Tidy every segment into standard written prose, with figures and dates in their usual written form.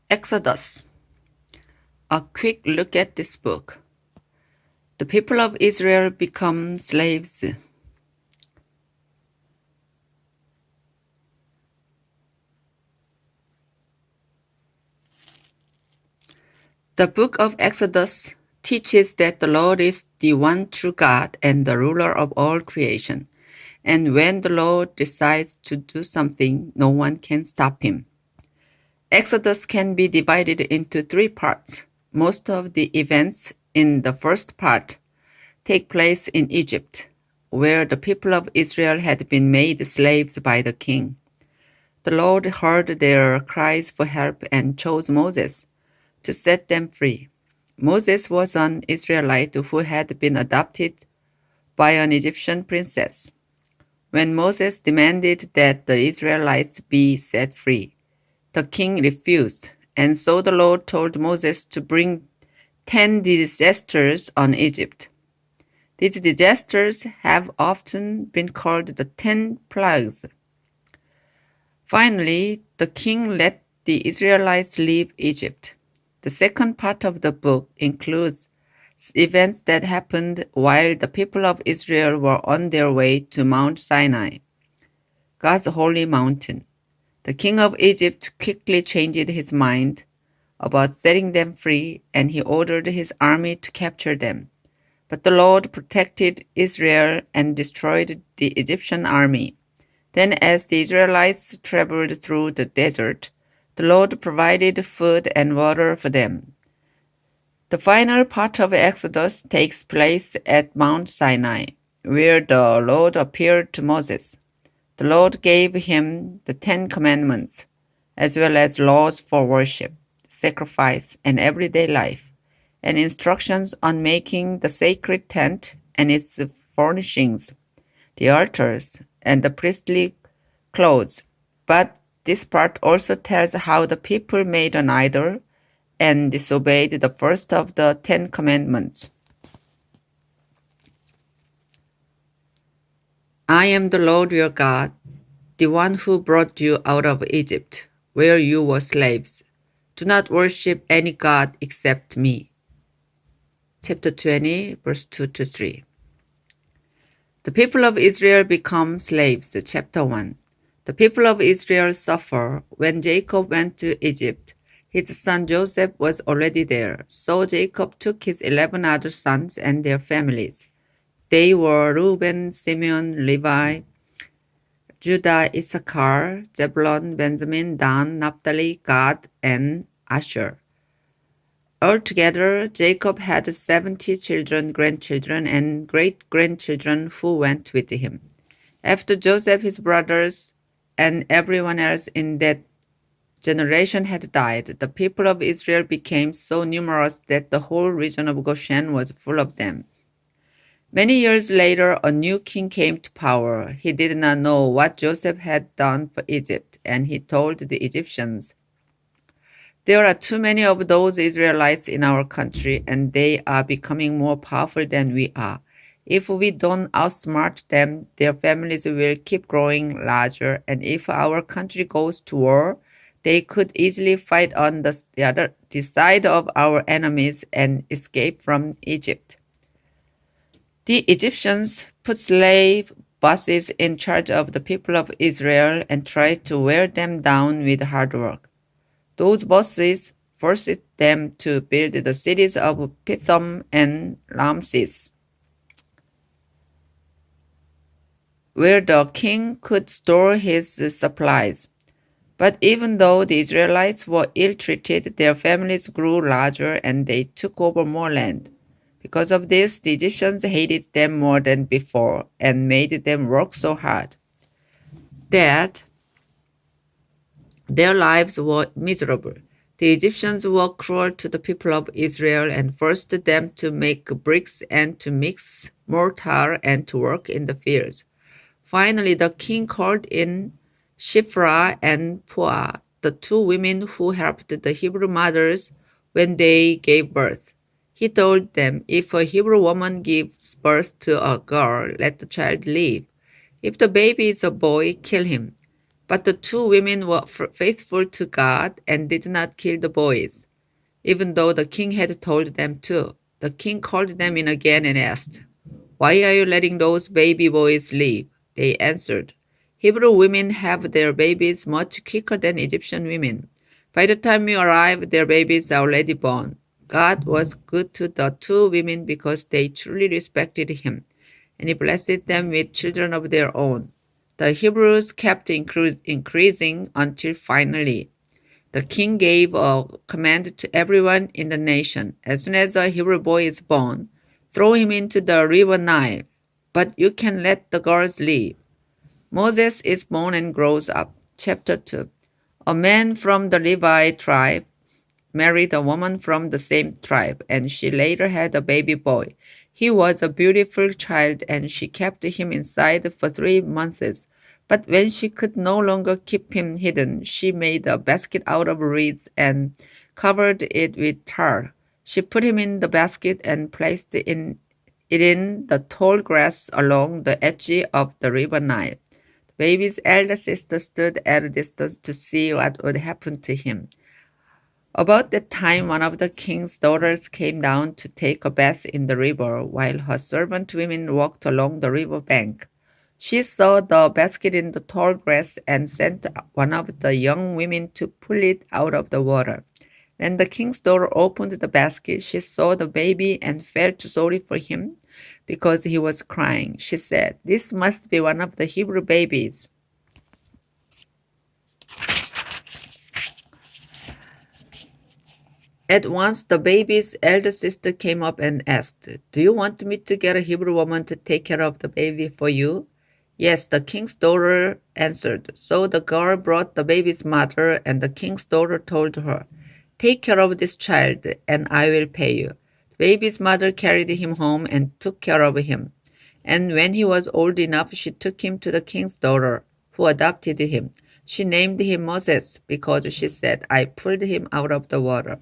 Exodus. A quick look at this book. The people of Israel become slaves. The book of Exodus teaches that the Lord is the one true God and the ruler of all creation. And when the Lord decides to do something, no one can stop him. Exodus can be divided into three parts. Most of the events in the first part take place in Egypt, where the people of Israel had been made slaves by the king. The Lord heard their cries for help and chose Moses to set them free. Moses was an Israelite who had been adopted by an Egyptian princess. When Moses demanded that the Israelites be set free, the king refused, and so the Lord told Moses to bring 10 disasters on Egypt. These disasters have often been called the 10 plagues. Finally, the king let the Israelites leave Egypt. The second part of the book includes events that happened while the people of Israel were on their way to Mount Sinai, God's holy mountain. The king of Egypt quickly changed his mind about setting them free, and he ordered his army to capture them. But the Lord protected Israel and destroyed the Egyptian army. Then, as the Israelites traveled through the desert, the Lord provided food and water for them. The final part of Exodus takes place at Mount Sinai, where the Lord appeared to Moses. The Lord gave him the 10 Commandments, as well as laws for worship, sacrifice, and everyday life, and instructions on making the sacred tent and its furnishings, the altars, and the priestly clothes. But this part also tells how the people made an idol and disobeyed the first of the 10 Commandments. I am the Lord your God, the one who brought you out of Egypt, where you were slaves. Do not worship any god except me. Chapter 20, verse 2 to 3. The people of Israel become slaves. Chapter 1. The people of Israel suffer. When Jacob went to Egypt, his son Joseph was already there. So Jacob took his 11 other sons and their families. They were Reuben, Simeon, Levi, Judah, Issachar, Zebulun, Benjamin, Dan, Naphtali, Gad, and Asher. Altogether, Jacob had 70 children, grandchildren, and great-grandchildren who went with him. After Joseph, his brothers, and everyone else in that generation had died, the people of Israel became so numerous that the whole region of Goshen was full of them. Many years later, a new king came to power. He did not know what Joseph had done for Egypt, and he told the Egyptians, "There are too many of those Israelites in our country, and they are becoming more powerful than we are. If we don't outsmart them, their families will keep growing larger, and if our country goes to war, they could easily fight on the side of our enemies and escape from Egypt." The Egyptians put slave bosses in charge of the people of Israel and tried to wear them down with hard work. Those bosses forced them to build the cities of Pithom and Ramses, where the king could store his supplies. But even though the Israelites were ill-treated, their families grew larger and they took over more land. Because of this, the Egyptians hated them more than before and made them work so hard that their lives were miserable. The Egyptians were cruel to the people of Israel and forced them to make bricks and to mix mortar and to work in the fields. Finally, the king called in Shiphrah and Puah, the two women who helped the Hebrew mothers when they gave birth. He told them, "If a Hebrew woman gives birth to a girl, let the child live. If the baby is a boy, kill him." But the two women were faithful to God and did not kill the boys, even though the king had told them to. The king called them in again and asked, "Why are you letting those baby boys live?" They answered, "Hebrew women have their babies much quicker than Egyptian women. By the time we arrive, their babies are already born." God was good to the two women because they truly respected him, and he blessed them with children of their own. The Hebrews kept increasing until finally the king gave a command to everyone in the nation. "As soon as a Hebrew boy is born, throw him into the river Nile, but you can let the girls live." Moses is born and grows up. Chapter 2. A man from the Levi tribe married a woman from the same tribe, and she later had a baby boy. He was a beautiful child, and she kept him inside for 3 months. But when she could no longer keep him hidden, she made a basket out of reeds and covered it with tar. She put him in the basket and placed it in the tall grass along the edge of the river Nile. The baby's elder sister stood at a distance to see what would happen to him. About that time, one of the king's daughters came down to take a bath in the river, while her servant women walked along the river bank. She saw the basket in the tall grass and sent one of the young women to pull it out of the water. When the king's daughter opened the basket, she saw the baby and felt sorry for him because he was crying. She said, "This must be one of the Hebrew babies." At once, the baby's elder sister came up and asked, "Do you want me to get a Hebrew woman to take care of the baby for you?" "Yes," the king's daughter answered. So the girl brought the baby's mother, and the king's daughter told her, "Take care of this child, and I will pay you." The baby's mother carried him home and took care of him. And when he was old enough, she took him to the king's daughter, who adopted him. She named him Moses because she said, "I pulled him out of the water."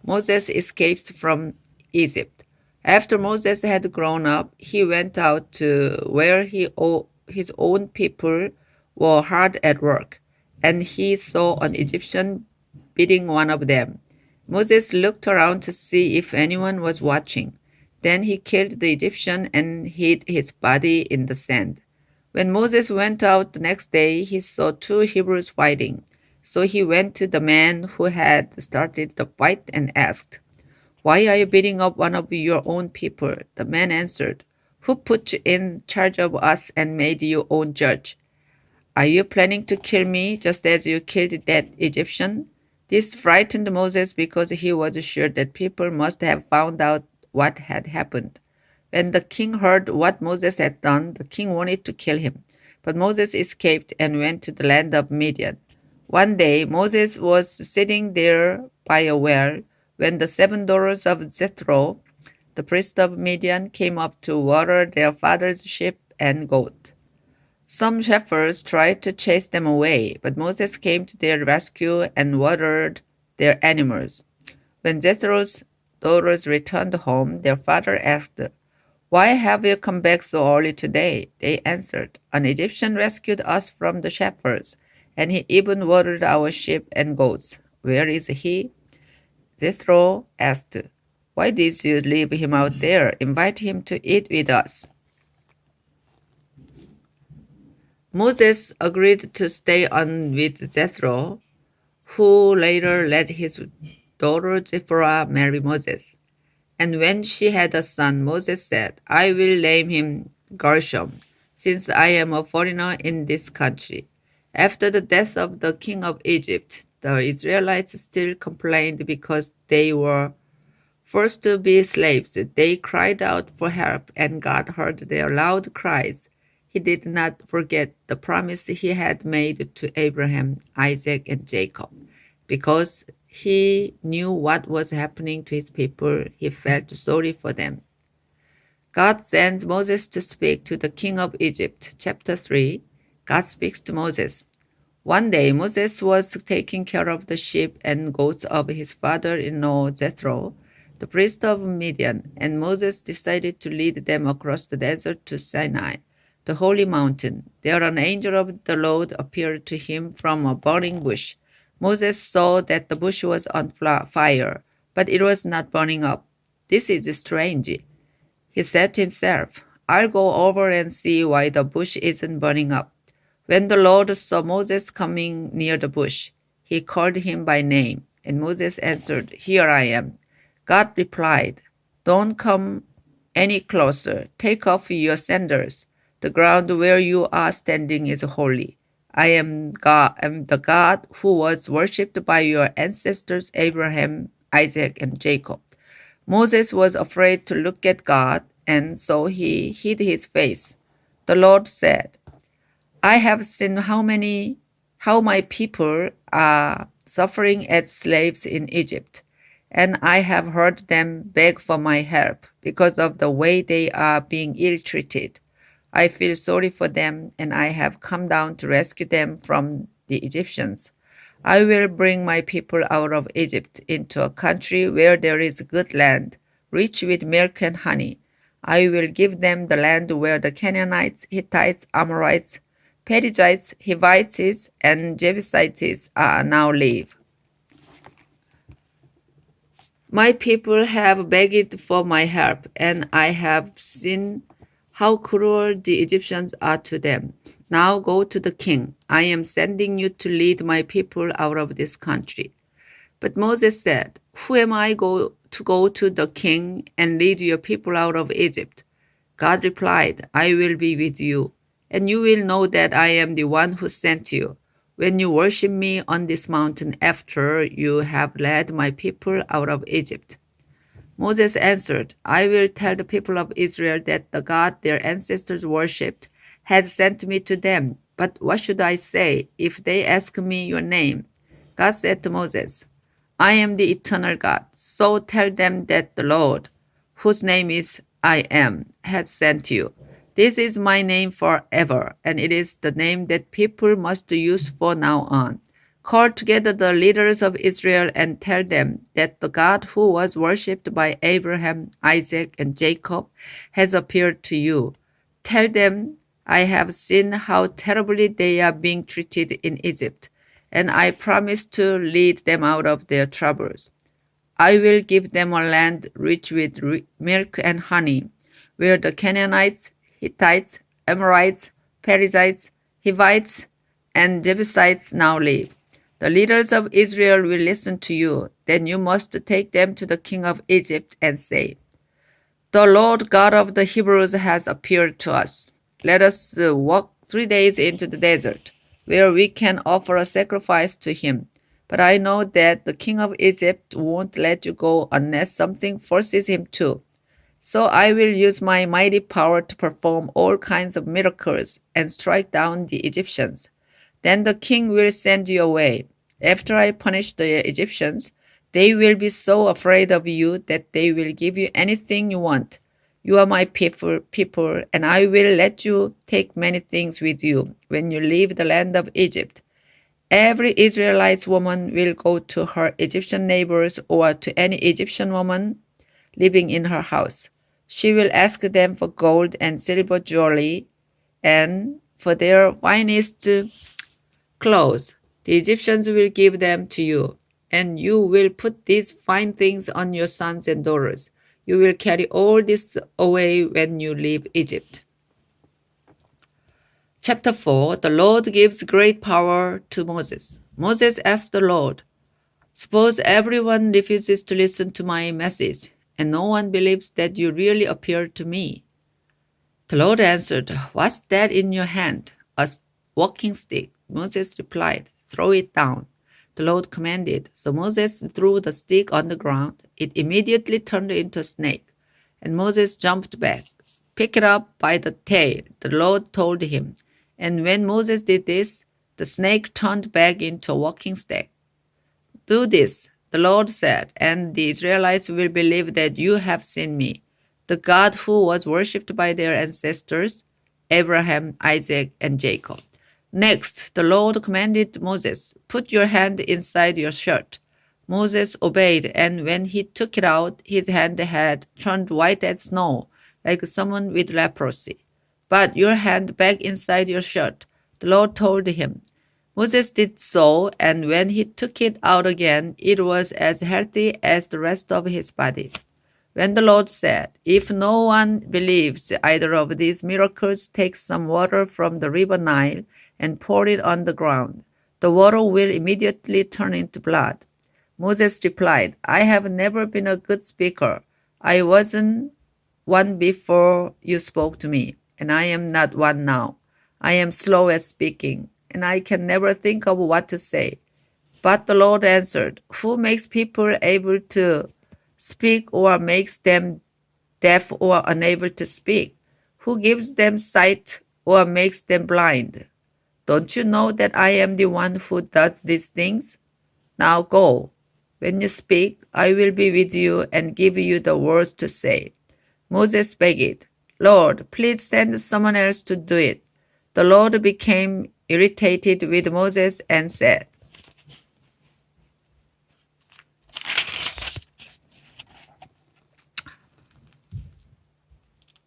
Moses escapes from Egypt. After Moses had grown up, he went out to where his own people were hard at work, and he saw an Egyptian beating one of them. Moses looked around to see if anyone was watching. Then he killed the Egyptian and hid his body in the sand. When Moses went out the next day, he saw two Hebrews fighting. So he went to the man who had started the fight and asked, "Why are you beating up one of your own people?" The man answered, "Who put you in charge of us and made you own judge? Are you planning to kill me just as you killed that Egyptian?" This frightened Moses because he was sure that people must have found out what had happened. When the king heard what Moses had done, the king wanted to kill him. But Moses escaped and went to the land of Midian. One day, Moses was sitting there by a well when the 7 daughters of Jethro, the priest of Midian, came up to water their father's sheep and goat. Some shepherds tried to chase them away, but Moses came to their rescue and watered their animals. When Jethro's daughters returned home, their father asked, "Why have you come back so early today?" They answered, "An Egyptian rescued us from the shepherds, and he even watered our sheep and goats. Where is he?" Jethro asked, "Why did you leave him out there? Invite him to eat with us." Moses agreed to stay on with Jethro, who later let his daughter Zipporah marry Moses. And when she had a son, Moses said, "I will name him Gershom, since I am a foreigner in this country." After the death of the king of Egypt, the Israelites still complained because they were forced to be slaves. They cried out for help, and God heard their loud cries. He did not forget the promise he had made to Abraham, Isaac, and Jacob. Because he knew what was happening to his people, he felt sorry for them. God sends Moses to speak to the king of Egypt. Chapter 3. God speaks to Moses. One day Moses was taking care of the sheep and goats of his father-in-law Jethro, the priest of Midian, and Moses decided to lead them across the desert to Sinai. the holy mountain. There an angel of the Lord appeared to him from a burning bush. Moses saw that the bush was on fire, but it was not burning up. This is strange, he said to himself. I'll go over and see why the bush isn't burning up. When the Lord saw Moses coming near the bush, he called him by name, and Moses answered, Here I am. God replied, Don't come any closer. Take off your sandals. The ground where you are standing is holy. I am the God who was worshipped by your ancestors Abraham, Isaac, and Jacob. Moses was afraid to look at God, and so he hid his face. The Lord said, I have seen how my people are suffering as slaves in Egypt, and I have heard them beg for my help because of the way they are being ill-treated. I feel sorry for them, and I have come down to rescue them from the Egyptians. I will bring my people out of Egypt into a country where there is good land, rich with milk and honey. I will give them the land where the Canaanites, Hittites, Amorites, Perizzites, Hivites, and Jebusites now live. My people have begged for my help, and I have seen how cruel the Egyptians are to them. Now go to the king. I am sending you to lead my people out of this country. But Moses said, Who am I to go to the king and lead your people out of Egypt? God replied, I will be with you, and you will know that I am the one who sent you, when you worship me on this mountain after you have led my people out of Egypt. Moses answered, I will tell the people of Israel that the God their ancestors worshipped has sent me to them. But what should I say if they ask me your name? God said to Moses, I am the eternal God, so tell them that the Lord, whose name is I am, has sent you. This is my name forever, and it is the name that people must use from now on. Call together the leaders of Israel and tell them that the God who was worshipped by Abraham, Isaac, and Jacob has appeared to you. Tell them, I have seen how terribly they are being treated in Egypt, and I promise to lead them out of their troubles. I will give them a land rich with milk and honey, where the Canaanites, Hittites, Amorites, Perizzites, Hivites, and Jebusites now live. The leaders of Israel will listen to you. Then you must take them to the king of Egypt and say, The Lord God of the Hebrews has appeared to us. Let us walk 3 days into the desert, where we can offer a sacrifice to him. But I know that the king of Egypt won't let you go unless something forces him to. So I will use my mighty power to perform all kinds of miracles and strike down the Egyptians. Then the king will send you away. After I punish the Egyptians, they will be so afraid of you that they will give you anything you want. You are my people, and I will let you take many things with you when you leave the land of Egypt. Every Israelite woman will go to her Egyptian neighbors or to any Egyptian woman living in her house. She will ask them for gold and silver jewelry and for their finest clothes. The Egyptians will give them to you, and you will put these fine things on your sons and daughters. You will carry all this away when you leave Egypt. Chapter 4, the Lord gives great power to Moses. Moses asked the Lord, Suppose everyone refuses to listen to my message, and no one believes that you really appeared to me. The Lord answered, What's that in your hand? A walking stick. Moses replied, Throw it down. The Lord commanded. So Moses threw the stick on the ground. It immediately turned into a snake, and Moses jumped back. Pick it up by the tail, the Lord told him. And when Moses did this, the snake turned back into a walking stick. Do this, the Lord said, and the Israelites will believe that you have seen me, the God who was worshipped by their ancestors, Abraham, Isaac, and Jacob. Next, the Lord commanded Moses, Put your hand inside your shirt. Moses obeyed, and when he took it out, his hand had turned white as snow, like someone with leprosy. Put your hand back inside your shirt, the Lord told him. Moses did so, and when he took it out again, it was as healthy as the rest of his body. When the Lord said, "If no one believes either of these miracles, take some water from the river Nile and pour it on the ground. The water will immediately turn into blood." Moses replied, "I have never been a good speaker. I wasn't one before you spoke to me, and I am not one now. I am slow at speaking, and I can never think of what to say." But the Lord answered, "Who makes people able to speak or makes them deaf or unable to speak? Who gives them sight or makes them blind? Don't you know that I am the one who does these things? Now go. When you speak, I will be with you and give you the words to say." Moses begged, "Lord, please send someone else to do it." The Lord became irritated with Moses and said,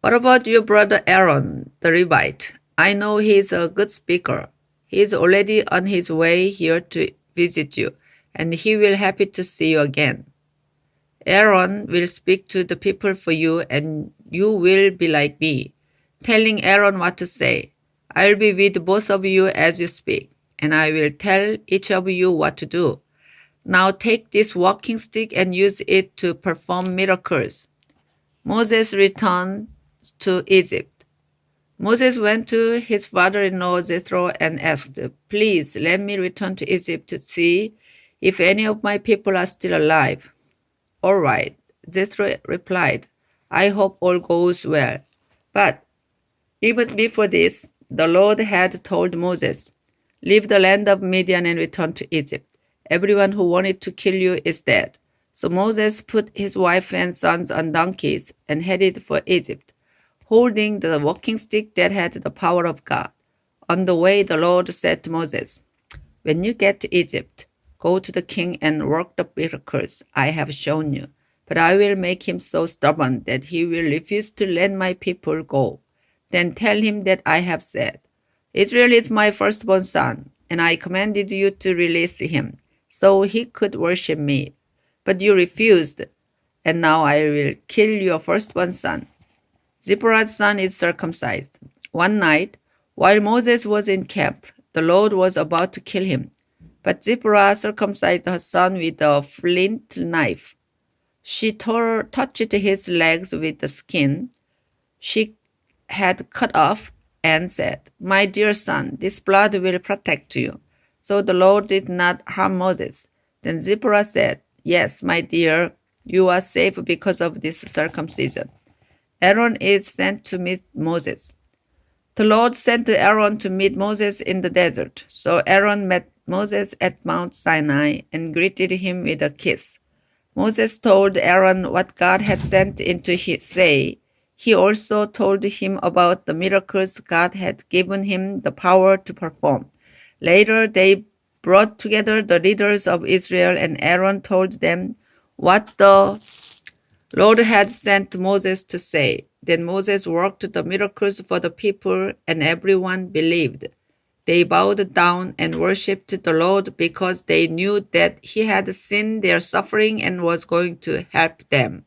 "What about your brother Aaron, the Levite? I know he is a good speaker. He is already on his way here to visit you, and he will happy to see you again. Aaron will speak to the people for you, and you will be like me, telling Aaron what to say. I'll be with both of you as you speak, and I will tell each of you what to do. Now take this walking stick and use it to perform miracles." Moses returned to Egypt. Moses went to his father-in-law Jethro and asked, "Please let me return to Egypt to see if any of my people are still alive." "All right," Jethro replied. "I hope all goes well." But even before this, the Lord had told Moses, "Leave the land of Midian and return to Egypt. Everyone who wanted to kill you is dead." So Moses put his wife and sons on donkeys and headed for Egypt, holding the walking stick that had the power of God. On the way, the Lord said to Moses, "When you get to Egypt, go to the king and work the miracles I have shown you. But I will make him so stubborn that he will refuse to let my people go. Then tell him that I have said, 'Israel is my firstborn son, and I commanded you to release him, so he could worship me. But you refused, and now I will kill your firstborn son.'" Zipporah's son is circumcised. One night, while Moses was in camp, the Lord was about to kill him. But Zipporah circumcised her son with a flint knife. She touched his legs with the skin she had cut off and said, "My dear son, this blood will protect you." So the Lord did not harm Moses. Then Zipporah said, "Yes, my dear, you are safe because of this circumcision." Aaron is sent to meet Moses. The Lord sent Aaron to meet Moses in the desert. So Aaron met Moses at Mount Sinai and greeted him with a kiss. Moses told Aaron what God had sent him to say. He also told him about the miracles God had given him the power to perform. Later, they brought together the leaders of Israel, and Aaron told them what the Lord had sent Moses to say. Then Moses worked the miracles for the people, and everyone believed. They bowed down and worshipped the Lord because they knew that he had seen their suffering and was going to help them.